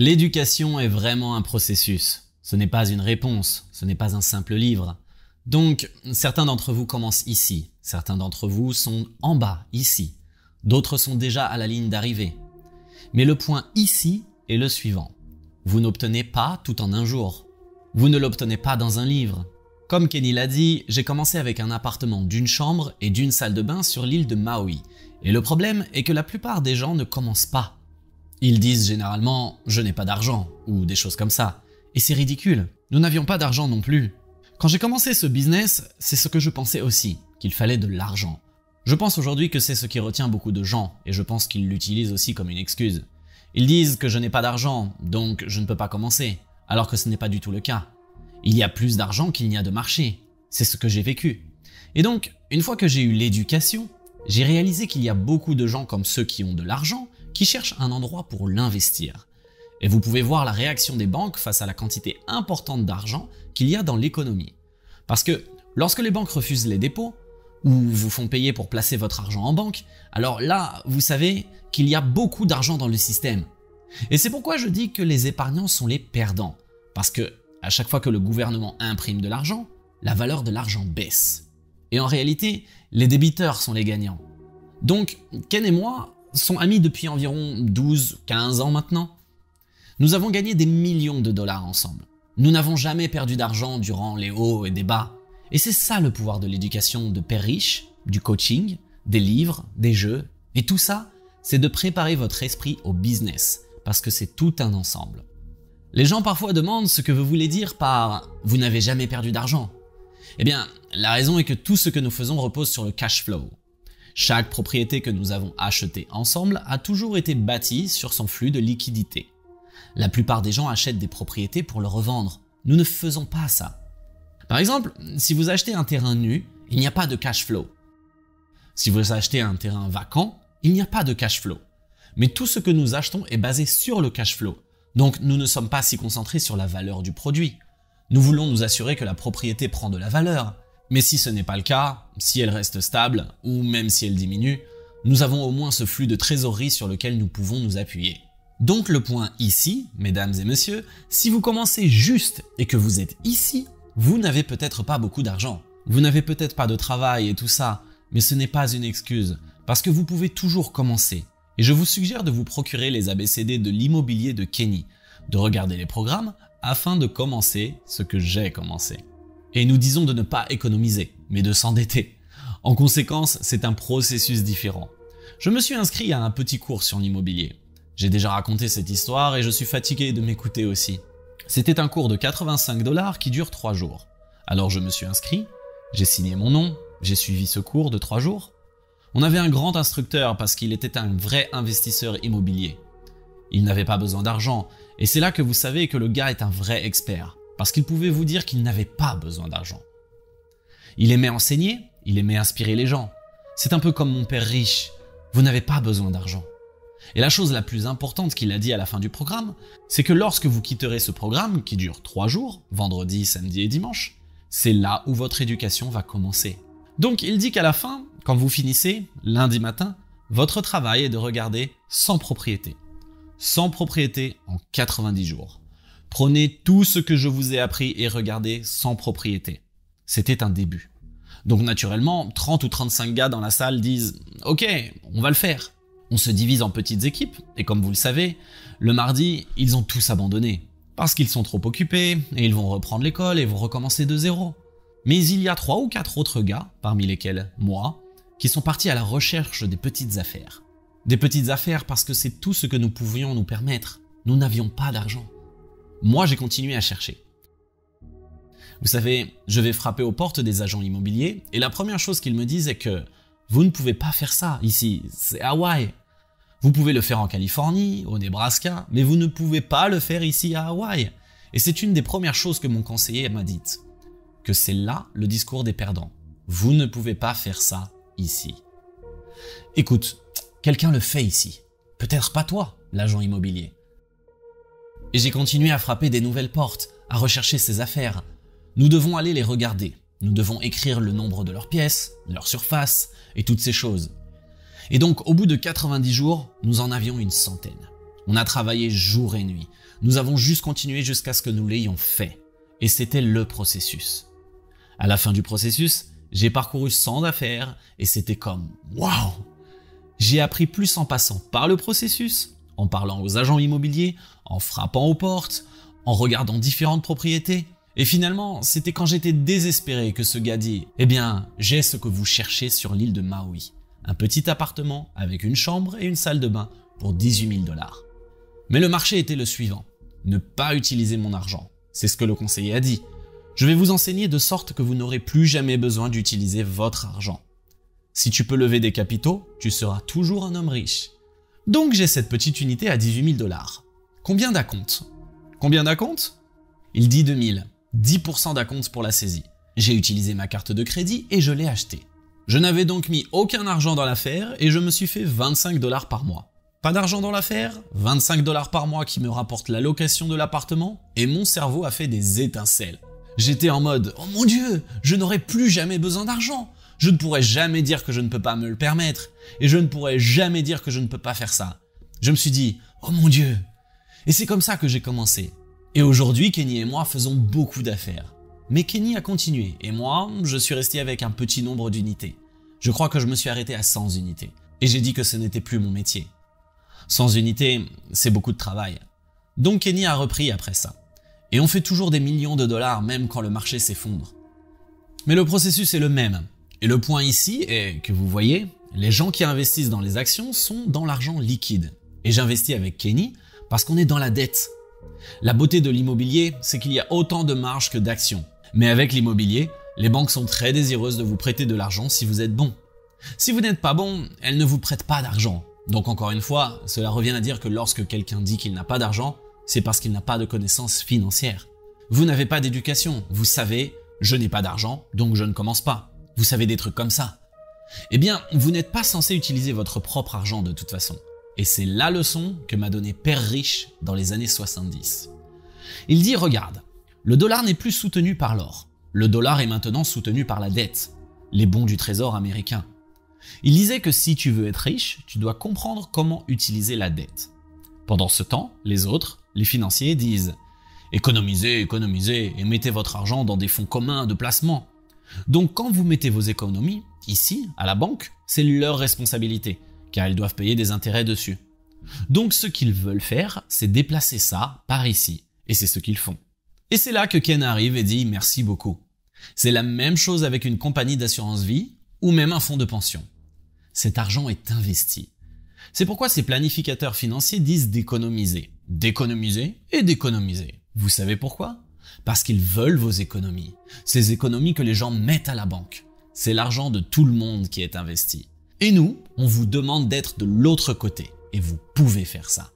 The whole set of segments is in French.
L'éducation est vraiment un processus. Ce n'est pas une réponse, ce n'est pas un simple livre. Donc, certains d'entre vous commencent ici, certains d'entre vous sont en bas, ici. D'autres sont déjà à la ligne d'arrivée. Mais le point ici est le suivant. Vous n'obtenez pas tout en un jour. Vous ne l'obtenez pas dans un livre. Comme Kenny l'a dit, j'ai commencé avec un appartement d'une chambre et d'une salle de bain sur l'île de Maui. Et le problème est que la plupart des gens ne commencent pas. Ils disent généralement « je n'ai pas d'argent » ou des choses comme ça. Et c'est ridicule, nous n'avions pas d'argent non plus. Quand j'ai commencé ce business, c'est ce que je pensais aussi, qu'il fallait de l'argent. Je pense aujourd'hui que c'est ce qui retient beaucoup de gens, et je pense qu'ils l'utilisent aussi comme une excuse. Ils disent que je n'ai pas d'argent, donc je ne peux pas commencer, alors que ce n'est pas du tout le cas. Il y a plus d'argent qu'il n'y a de marché, c'est ce que j'ai vécu. Et donc, une fois que j'ai eu l'éducation, j'ai réalisé qu'il y a beaucoup de gens comme ceux qui ont de l'argent, qui cherchent un endroit pour l'investir. Et vous pouvez voir la réaction des banques face à la quantité importante d'argent qu'il y a dans l'économie. Parce que lorsque les banques refusent les dépôts, ou vous font payer pour placer votre argent en banque, alors là, vous savez qu'il y a beaucoup d'argent dans le système. Et c'est pourquoi je dis que les épargnants sont les perdants. Parce que à chaque fois que le gouvernement imprime de l'argent, la valeur de l'argent baisse. Et en réalité, les débiteurs sont les gagnants. Donc, Ken et moi sont amis depuis environ 12-15 ans maintenant. Nous avons gagné des millions de dollars ensemble. Nous n'avons jamais perdu d'argent durant les hauts et des bas. Et c'est ça le pouvoir de l'éducation de père riche, du coaching, des livres, des jeux. Et tout ça, c'est de préparer votre esprit au business, parce que c'est tout un ensemble. Les gens parfois demandent ce que vous voulez dire par « vous n'avez jamais perdu d'argent ». Eh bien, la raison est que tout ce que nous faisons repose sur le cash flow. Chaque propriété que nous avons achetée ensemble a toujours été bâtie sur son flux de liquidité. La plupart des gens achètent des propriétés pour le revendre. Nous ne faisons pas ça. Par exemple, si vous achetez un terrain nu, il n'y a pas de cash flow. Si vous achetez un terrain vacant, il n'y a pas de cash flow. Mais tout ce que nous achetons est basé sur le cash flow. Donc nous ne sommes pas si concentrés sur la valeur du produit. Nous voulons nous assurer que la propriété prend de la valeur. Mais si ce n'est pas le cas, si elle reste stable, ou même si elle diminue, nous avons au moins ce flux de trésorerie sur lequel nous pouvons nous appuyer. Donc le point ici, mesdames et messieurs, si vous commencez juste et que vous êtes ici, vous n'avez peut-être pas beaucoup d'argent. Vous n'avez peut-être pas de travail et tout ça, mais ce n'est pas une excuse, parce que vous pouvez toujours commencer. Et je vous suggère de vous procurer les ABCD de l'immobilier de Kenny, de regarder les programmes afin de commencer ce que j'ai commencé. Et nous disons de ne pas économiser, mais de s'endetter. En conséquence, c'est un processus différent. Je me suis inscrit à un petit cours sur l'immobilier. J'ai déjà raconté cette histoire et je suis fatigué de m'écouter aussi. C'était un cours de 85 $ qui dure 3 jours. Alors je me suis inscrit, j'ai signé mon nom, j'ai suivi ce cours de 3 jours. On avait un grand instructeur parce qu'il était un vrai investisseur immobilier. Il n'avait pas besoin d'argent et c'est là que vous savez que le gars est un vrai expert. Parce qu'il pouvait vous dire qu'il n'avait pas besoin d'argent. Il aimait enseigner, il aimait inspirer les gens. C'est un peu comme mon père riche, vous n'avez pas besoin d'argent. Et la chose la plus importante qu'il a dit à la fin du programme, c'est que lorsque vous quitterez ce programme, qui dure 3 jours, vendredi, samedi et dimanche, c'est là où votre éducation va commencer. Donc il dit qu'à la fin, quand vous finissez, lundi matin, votre travail est de regarder 100 propriétés. 100 propriétés en 90 jours. Prenez tout ce que je vous ai appris et regardez 100 propriétés. C'était un début. Donc naturellement, 30 ou 35 gars dans la salle disent « Ok, on va le faire ». On se divise en petites équipes et comme vous le savez, le mardi, ils ont tous abandonné. Parce qu'ils sont trop occupés et ils vont reprendre l'école et vont recommencer de zéro. Mais il y a 3 ou 4 autres gars, parmi lesquels moi, qui sont partis à la recherche des petites affaires. Des petites affaires parce que c'est tout ce que nous pouvions nous permettre. Nous n'avions pas d'argent. Moi, j'ai continué à chercher. Vous savez, je vais frapper aux portes des agents immobiliers et la première chose qu'ils me disent est que vous ne pouvez pas faire ça ici, c'est Hawaï. Vous pouvez le faire en Californie, au Nebraska, mais vous ne pouvez pas le faire ici à Hawaï. Et c'est une des premières choses que mon conseiller m'a dites. Que c'est là le discours des perdants. Vous ne pouvez pas faire ça ici. Écoute, quelqu'un le fait ici. Peut-être pas toi, l'agent immobilier. Et j'ai continué à frapper des nouvelles portes, à rechercher ces affaires. Nous devons aller les regarder. Nous devons écrire le nombre de leurs pièces, leur surface et toutes ces choses. Et donc, au bout de 90 jours, nous en avions une centaine. On a travaillé jour et nuit. Nous avons juste continué jusqu'à ce que nous l'ayons fait. Et c'était le processus. À la fin du processus, j'ai parcouru 100 affaires et c'était comme waouh! J'ai appris plus en passant par le processus, en parlant aux agents immobiliers, en frappant aux portes, en regardant différentes propriétés. Et finalement, c'était quand j'étais désespéré que ce gars dit « Eh bien, j'ai ce que vous cherchez sur l'île de Maui. Un petit appartement avec une chambre et une salle de bain pour 18 000 $. » Mais le marché était le suivant. Ne pas utiliser mon argent. C'est ce que le conseiller a dit. Je vais vous enseigner de sorte que vous n'aurez plus jamais besoin d'utiliser votre argent. Si tu peux lever des capitaux, tu seras toujours un homme riche. Donc j'ai cette petite unité à 18 000 $. Combien d'acompte? Combien d'acompte? Il dit 2000. 10% d'acompte pour la saisie. J'ai utilisé ma carte de crédit et je l'ai acheté. Je n'avais donc mis aucun argent dans l'affaire et je me suis fait 25 $ par mois. Pas d'argent dans l'affaire, 25 $ par mois qui me rapporte la location de l'appartement et mon cerveau a fait des étincelles. J'étais en mode « Oh mon Dieu, je n'aurai plus jamais besoin d'argent. Je ne pourrai jamais dire que je ne peux pas me le permettre et je ne pourrai jamais dire que je ne peux pas faire ça. » Je me suis dit « Oh mon Dieu !» Et c'est comme ça que j'ai commencé. Et aujourd'hui, Kenny et moi faisons beaucoup d'affaires. Mais Kenny a continué et moi, je suis resté avec un petit nombre d'unités. Je crois que je me suis arrêté à 100 unités. Et j'ai dit que ce n'était plus mon métier. 100 unités, c'est beaucoup de travail. Donc Kenny a repris après ça. Et on fait toujours des millions de dollars même quand le marché s'effondre. Mais le processus est le même. Et le point ici est que vous voyez, les gens qui investissent dans les actions sont dans l'argent liquide. Et j'investis avec Kenny parce qu'on est dans la dette. La beauté de l'immobilier, c'est qu'il y a autant de marge que d'actions. Mais avec l'immobilier, les banques sont très désireuses de vous prêter de l'argent si vous êtes bon. Si vous n'êtes pas bon, elles ne vous prêtent pas d'argent. Donc encore une fois, cela revient à dire que lorsque quelqu'un dit qu'il n'a pas d'argent, c'est parce qu'il n'a pas de connaissances financières. Vous n'avez pas d'éducation, vous savez, je n'ai pas d'argent, donc je ne commence pas. Vous savez des trucs comme ça. Eh bien, vous n'êtes pas censé utiliser votre propre argent de toute façon. Et c'est la leçon que m'a donné Père Riche dans les années 70. Il dit, regarde, le dollar n'est plus soutenu par l'or. Le dollar est maintenant soutenu par la dette, les bons du trésor américain. Il disait que si tu veux être riche, tu dois comprendre comment utiliser la dette. Pendant ce temps, les autres, les financiers, disent « Économisez, économisez et mettez votre argent dans des fonds communs de placement. » Donc quand vous mettez vos économies, ici, à la banque, c'est leur responsabilité, car ils doivent payer des intérêts dessus. Donc ce qu'ils veulent faire, c'est déplacer ça par ici, et c'est ce qu'ils font. Et c'est là que Ken arrive et dit « Merci beaucoup ». C'est la même chose avec une compagnie d'assurance vie ou même un fonds de pension. Cet argent est investi. C'est pourquoi ces planificateurs financiers disent d'économiser. D'économiser et d'économiser. Vous savez pourquoi? Parce qu'ils veulent vos économies. Ces économies que les gens mettent à la banque. C'est l'argent de tout le monde qui est investi. Et nous, on vous demande d'être de l'autre côté. Et vous pouvez faire ça.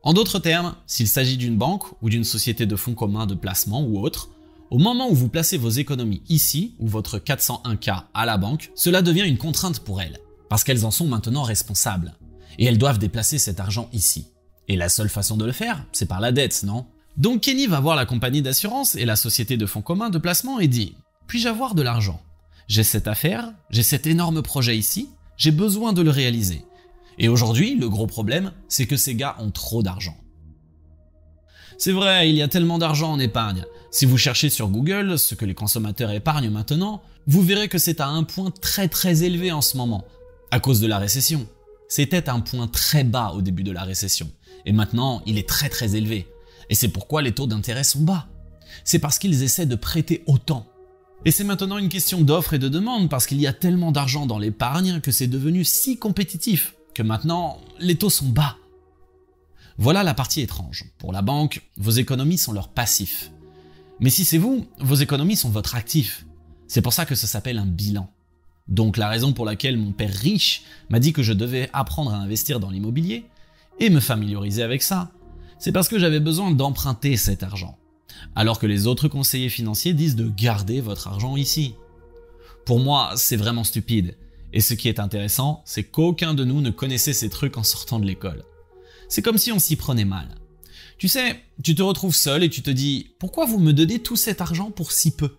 En d'autres termes, s'il s'agit d'une banque ou d'une société de fonds communs de placement ou autre, au moment où vous placez vos économies ici ou votre 401k à la banque, cela devient une contrainte pour elles. Parce qu'elles en sont maintenant responsables. Et elles doivent déplacer cet argent ici. Et la seule façon de le faire, c'est par la dette, non? Donc Kenny va voir la compagnie d'assurance et la société de fonds communs de placement et dit « Puis-je avoir de l'argent? J'ai cette affaire, j'ai cet énorme projet ici, j'ai besoin de le réaliser. Et aujourd'hui, le gros problème, c'est que ces gars ont trop d'argent. » C'est vrai, il y a tellement d'argent en épargne. Si vous cherchez sur Google ce que les consommateurs épargnent maintenant, vous verrez que c'est à un point très élevé en ce moment, à cause de la récession. C'était un point très bas au début de la récession, et maintenant il est très élevé. Et c'est pourquoi les taux d'intérêt sont bas. C'est parce qu'ils essaient de prêter autant. Et c'est maintenant une question d'offre et de demande parce qu'il y a tellement d'argent dans l'épargne que c'est devenu si compétitif que maintenant les taux sont bas. Voilà la partie étrange. Pour la banque, vos économies sont leur passif. Mais si c'est vous, vos économies sont votre actif. C'est pour ça que ça s'appelle un bilan. Donc la raison pour laquelle mon père riche m'a dit que je devais apprendre à investir dans l'immobilier et me familiariser avec ça, c'est parce que j'avais besoin d'emprunter cet argent, alors que les autres conseillers financiers disent de garder votre argent ici. Pour moi, c'est vraiment stupide, et ce qui est intéressant, c'est qu'aucun de nous ne connaissait ces trucs en sortant de l'école. C'est comme si on s'y prenait mal. Tu sais, tu te retrouves seul et tu te dis « Pourquoi vous me donnez tout cet argent pour si peu ?»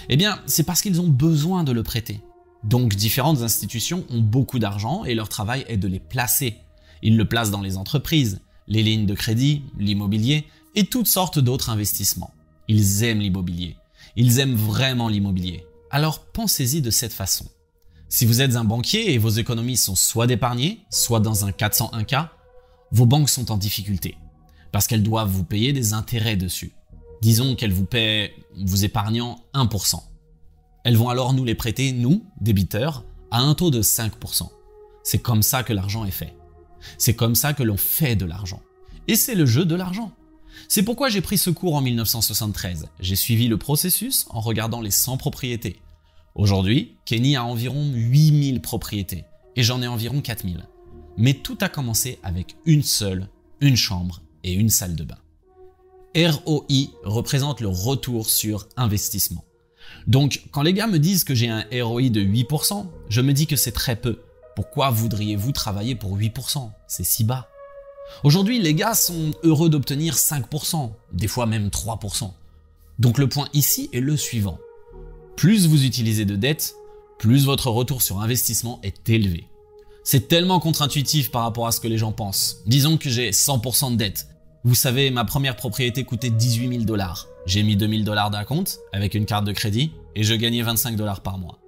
Eh bien, c'est parce qu'ils ont besoin de le prêter. Donc différentes institutions ont beaucoup d'argent et leur travail est de les placer. Ils le placent dans les entreprises, les lignes de crédit, l'immobilier et toutes sortes d'autres investissements. Ils aiment l'immobilier. Ils aiment vraiment l'immobilier. Alors pensez-y de cette façon. Si vous êtes un banquier et vos économies sont soit d'épargner, soit dans un 401k, vos banques sont en difficulté parce qu'elles doivent vous payer des intérêts dessus. Disons qu'elles vous paient, vous épargnant 1%. Elles vont alors nous les prêter, nous, débiteurs, à un taux de 5%. C'est comme ça que l'argent est fait. C'est comme ça que l'on fait de l'argent. Et c'est le jeu de l'argent. C'est pourquoi j'ai pris ce cours en 1973. J'ai suivi le processus en regardant les 100 propriétés. Aujourd'hui, Kenny a environ 8000 propriétés et j'en ai environ 4000. Mais tout a commencé avec une chambre et une salle de bain. ROI représente le retour sur investissement. Donc, quand les gars me disent que j'ai un ROI de 8%, je me dis que c'est très peu. Pourquoi voudriez-vous travailler pour 8%? C'est si bas. Aujourd'hui, les gars sont heureux d'obtenir 5%, des fois même 3%. Donc le point ici est le suivant. Plus vous utilisez de dettes, plus votre retour sur investissement est élevé. C'est tellement contre-intuitif par rapport à ce que les gens pensent. Disons que j'ai 100% de dettes. Vous savez, ma première propriété coûtait 18 000 $. J'ai mis 2 000 $ d'un compte avec une carte de crédit et je gagnais 25 $ par mois.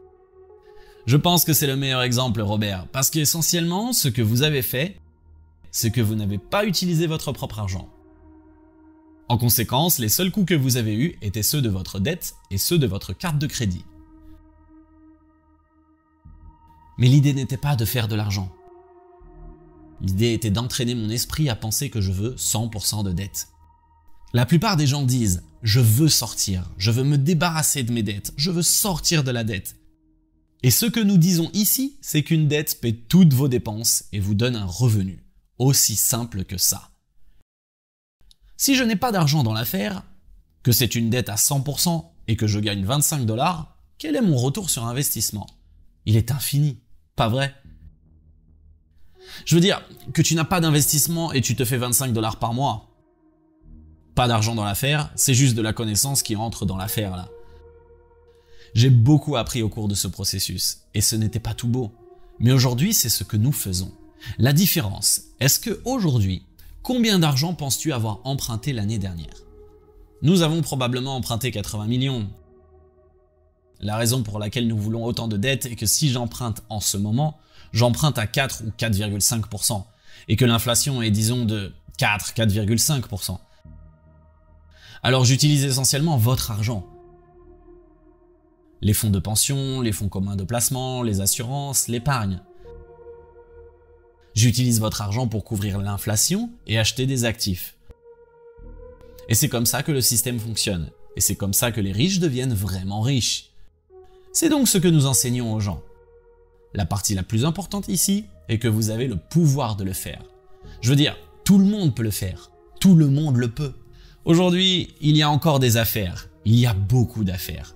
Je pense que c'est le meilleur exemple, Robert, parce qu'essentiellement, ce que vous avez fait, c'est que vous n'avez pas utilisé votre propre argent. En conséquence, les seuls coûts que vous avez eus étaient ceux de votre dette et ceux de votre carte de crédit. Mais l'idée n'était pas de faire de l'argent. L'idée était d'entraîner mon esprit à penser que je veux 100% de dette. La plupart des gens disent « je veux sortir, je veux me débarrasser de mes dettes, je veux sortir de la dette ». Et ce que nous disons ici, c'est qu'une dette paie toutes vos dépenses et vous donne un revenu. Aussi simple que ça. Si je n'ai pas d'argent dans l'affaire, que c'est une dette à 100% et que je gagne 25 $, quel est mon retour sur investissement? Il est infini, pas vrai? Je veux dire, que tu n'as pas d'investissement et tu te fais 25 $ par mois. Pas d'argent dans l'affaire, c'est juste de la connaissance qui entre dans l'affaire là. J'ai beaucoup appris au cours de ce processus, et ce n'était pas tout beau. Mais aujourd'hui, c'est ce que nous faisons. La différence, est-ce que aujourd'hui, combien d'argent penses-tu avoir emprunté l'année dernière? Nous avons probablement emprunté 80 millions. La raison pour laquelle nous voulons autant de dettes est que si j'emprunte en ce moment, j'emprunte à 4 ou 4,5%, et que l'inflation est disons de 4,5%. Alors j'utilise essentiellement votre argent. Les fonds de pension, les fonds communs de placement, les assurances, l'épargne. J'utilise votre argent pour couvrir l'inflation et acheter des actifs. Et c'est comme ça que le système fonctionne. Et c'est comme ça que les riches deviennent vraiment riches. C'est donc ce que nous enseignons aux gens. La partie la plus importante ici est que vous avez le pouvoir de le faire. Je veux dire, tout le monde peut le faire. Tout le monde le peut. Aujourd'hui, il y a encore des affaires. Il y a beaucoup d'affaires.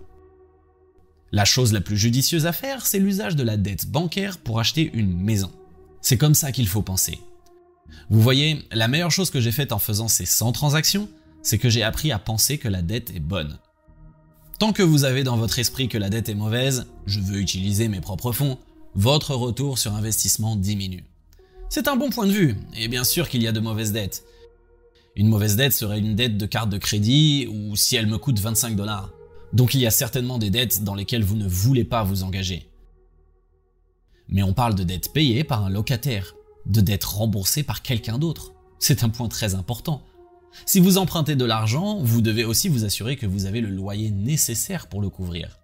La chose la plus judicieuse à faire, c'est l'usage de la dette bancaire pour acheter une maison. C'est comme ça qu'il faut penser. Vous voyez, la meilleure chose que j'ai faite en faisant ces 100 transactions, c'est que j'ai appris à penser que la dette est bonne. Tant que vous avez dans votre esprit que la dette est mauvaise, je veux utiliser mes propres fonds, votre retour sur investissement diminue. C'est un bon point de vue, et bien sûr qu'il y a de mauvaises dettes. Une mauvaise dette serait une dette de carte de crédit ou si elle me coûte 25 $. Donc il y a certainement des dettes dans lesquelles vous ne voulez pas vous engager. Mais on parle de dettes payées par un locataire, de dettes remboursées par quelqu'un d'autre. C'est un point très important. Si vous empruntez de l'argent, vous devez aussi vous assurer que vous avez le loyer nécessaire pour le couvrir.